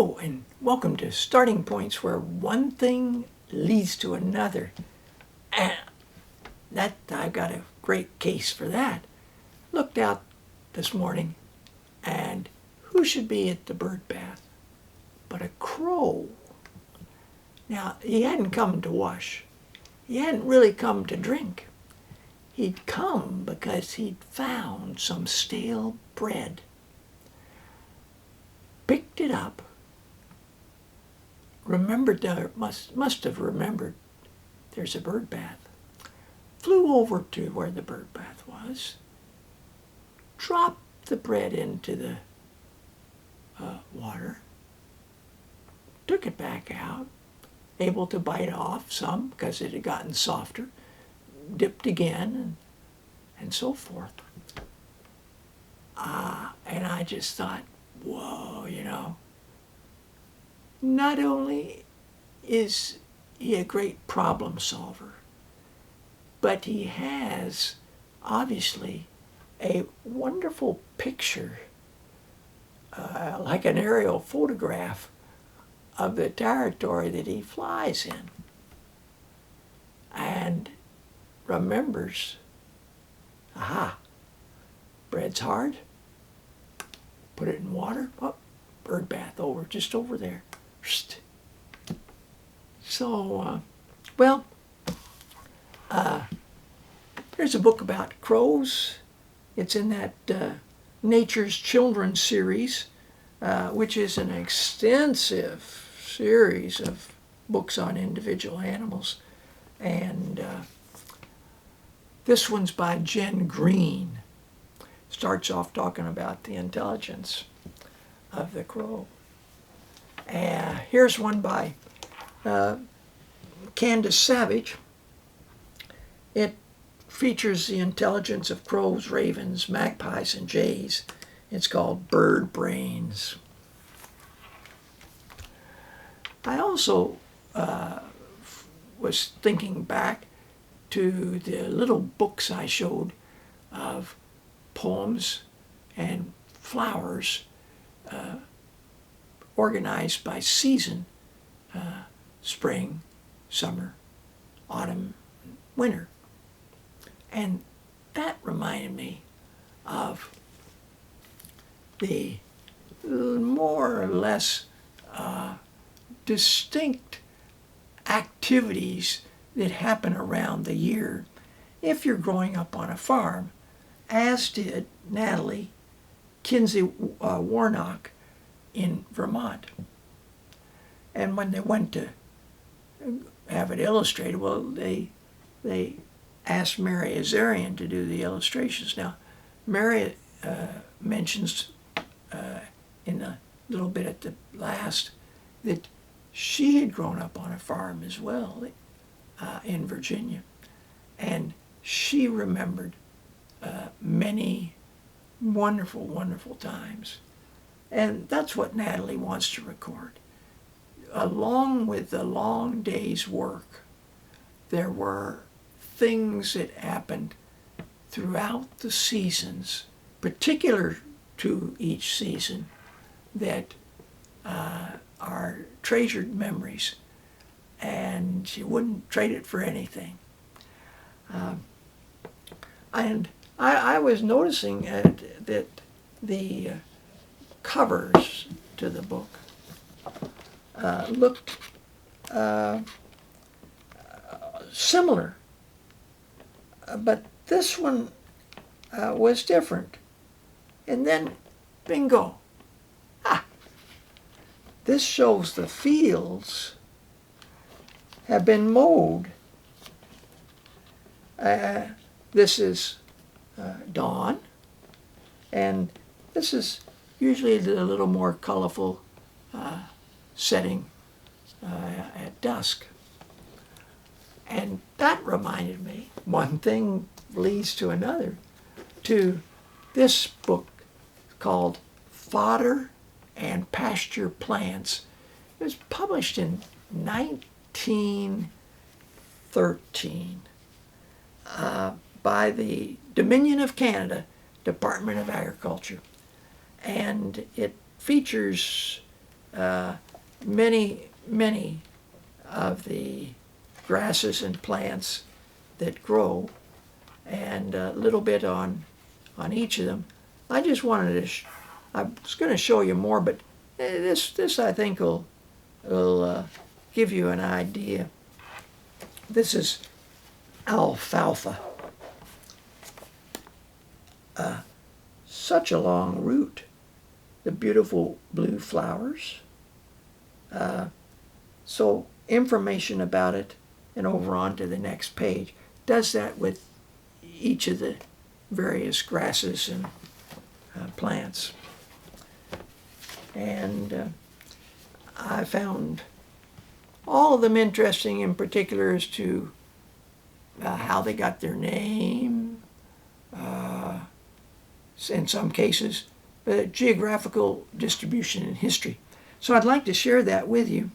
Hello and welcome to Starting Points, where one thing leads to another. And I've got a great case for that. Looked out this morning, and who should be at the bird bath but a crow? Now, he hadn't come to wash. He hadn't really come to drink. He'd come because he'd found some stale bread, picked it up, must have remembered there's a bird bath, flew over to where the bird bath was, dropped the bread into the water, took it back out, able to bite off some because it had gotten softer, dipped again, and so forth. And I just thought, whoa, not only is he a great problem solver, but he has obviously a wonderful picture, like an aerial photograph of the territory that he flies in, and remembers, bread's hard, put it in water, bird bath just over there. So, there's a book about crows. It's in that Nature's Children series, which is an extensive series of books on individual animals. And this one's by Jen Green. Starts off talking about the intelligence of the crow. Here's one by Candace Savage. It features the intelligence of crows, ravens, magpies, and jays. It's called Bird Brains. I also was thinking back to the little books I showed of poems and flowers organized by season, spring, summer, autumn, winter. And that reminded me of the more or less distinct activities that happen around the year if you're growing up on a farm, as did Natalie Kinsey Warnock in Vermont. And when they went to have it illustrated, well, they asked Mary Azarian to do the illustrations. Now, Mary mentions in a little bit at the last that she had grown up on a farm as well in Virginia, and she remembered many wonderful, wonderful times. And that's what Natalie wants to record. Along with the long day's work, there were things that happened throughout the seasons, particular to each season, that are treasured memories, and she wouldn't trade it for anything. And I was noticing that the covers to the book looked similar, but this one was different. And then, bingo! This shows the fields have been mowed. This is dawn, and this is usually a little more colorful setting at dusk. And that reminded me, one thing leads to another, to this book called Fodder and Pasture Plants. It was published in 1913 by the Dominion of Canada Department of Agriculture. And it features many of the grasses and plants that grow, and a little bit on each of them. I just wanted to. I was going to show you more, but this I think will give you an idea. This is alfalfa. Such a long root. The beautiful blue flowers. So information about it, and over on to the next page. Does that with each of the various grasses and plants. And I found all of them interesting, in particular as to how they got their name, in some cases, geographical distribution and history. So I'd like to share that with you.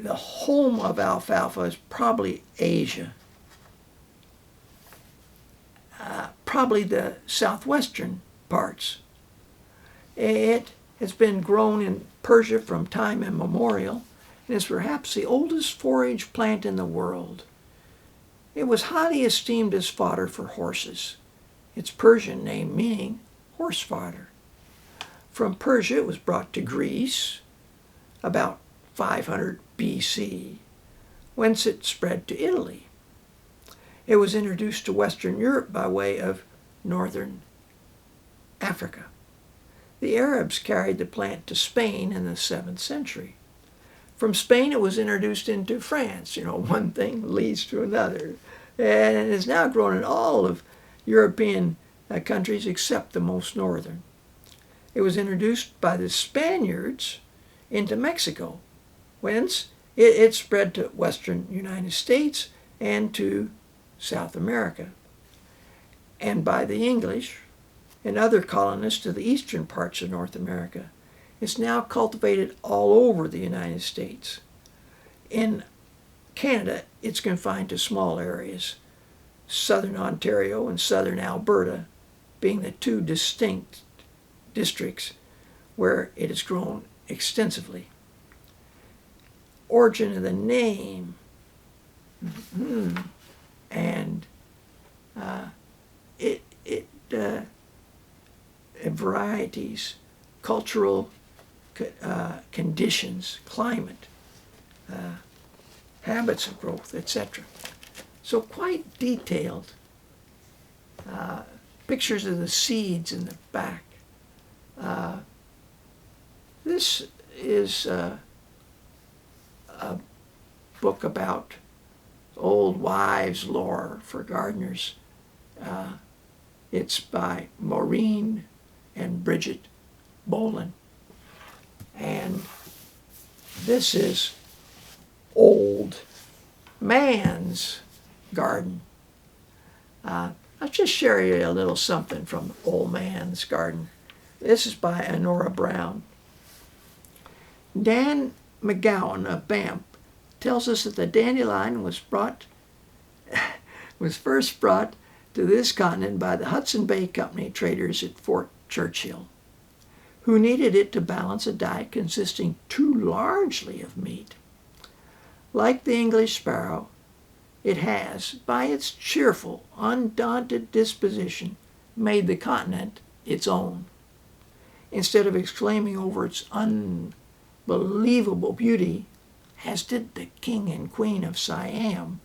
The home of alfalfa is probably Asia, probably the southwestern parts. It has been grown in Persia from time immemorial and is perhaps the oldest forage plant in the world. It was highly esteemed as fodder for horses, its Persian name meaning horse fodder. From Persia it was brought to Greece about 500 BC, whence it spread to Italy. It was introduced to Western Europe by way of northern Africa. The Arabs carried the plant to Spain in the 7th century. From Spain it was introduced into France. One thing leads to another. And it is now grown in all of European countries except the most northern. It was introduced by the Spaniards into Mexico, whence it spread to western United States and to South America, and by the English and other colonists to the eastern parts of North America. It's now cultivated all over the United States. In Canada, it's confined to small areas, southern Ontario and southern Alberta being the two distinct districts where it is grown extensively. Origin of the name, and varieties, cultural conditions, climate, habits of growth, etc. So quite detailed. Pictures of the seeds in the back. This is a book about old wives' lore for gardeners. It's by Maureen and Bridget Boland. And this is Old Man's Garden. I'll just share you a little something from Old Man's Garden. This is by Honora Brown. Dan McGowan of Banff tells us that the dandelion was first brought to this continent by the Hudson Bay Company traders at Fort Churchill, who needed it to balance a diet consisting too largely of meat. Like the English sparrow, it has, by its cheerful, undaunted disposition, made the continent its own. Instead of exclaiming over its unbelievable beauty, as did the king and queen of Siam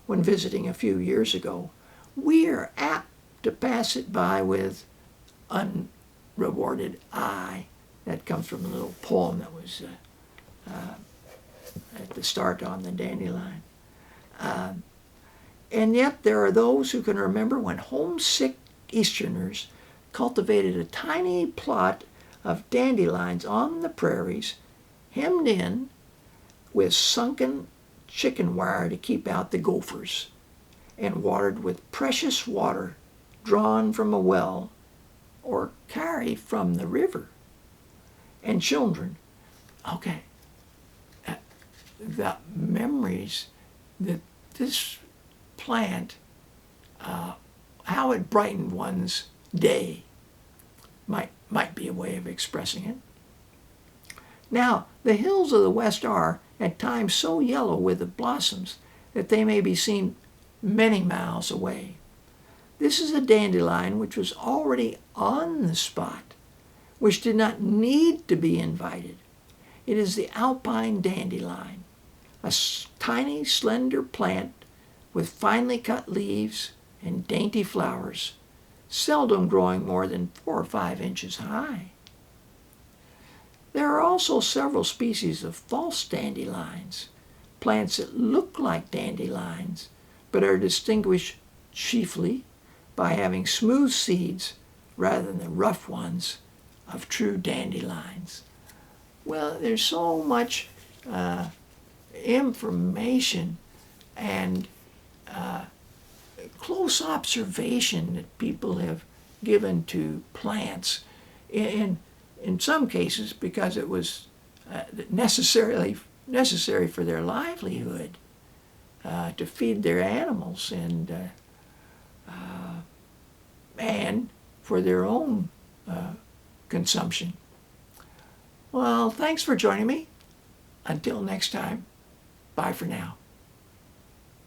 when visiting a few years ago, we are apt to pass it by with unrewarded eye. That comes from a little poem that was at the start on the dandelion. And yet there are those who can remember when homesick Easterners cultivated a tiny plot of dandelions on the prairies, hemmed in with sunken chicken wire to keep out the gophers, and watered with precious water drawn from a well or carried from the river. And children, the memories that this plant, how it brightened one's day might be a way of expressing it. Now, the hills of the west are, at times, so yellow with the blossoms that they may be seen many miles away. This is a dandelion which was already on the spot, which did not need to be invited. It is the alpine dandelion, a tiny, slender plant with finely cut leaves and dainty flowers, seldom growing more than 4 or 5 inches high. There are also several species of false dandelions, plants that look like dandelions, but are distinguished chiefly by having smooth seeds rather than the rough ones of true dandelions. Well, there's so much information and close observation that people have given to plants in some cases because it was necessary for their livelihood, to feed their animals and for their own consumption. Well, thanks for joining me. Until next time, bye for now.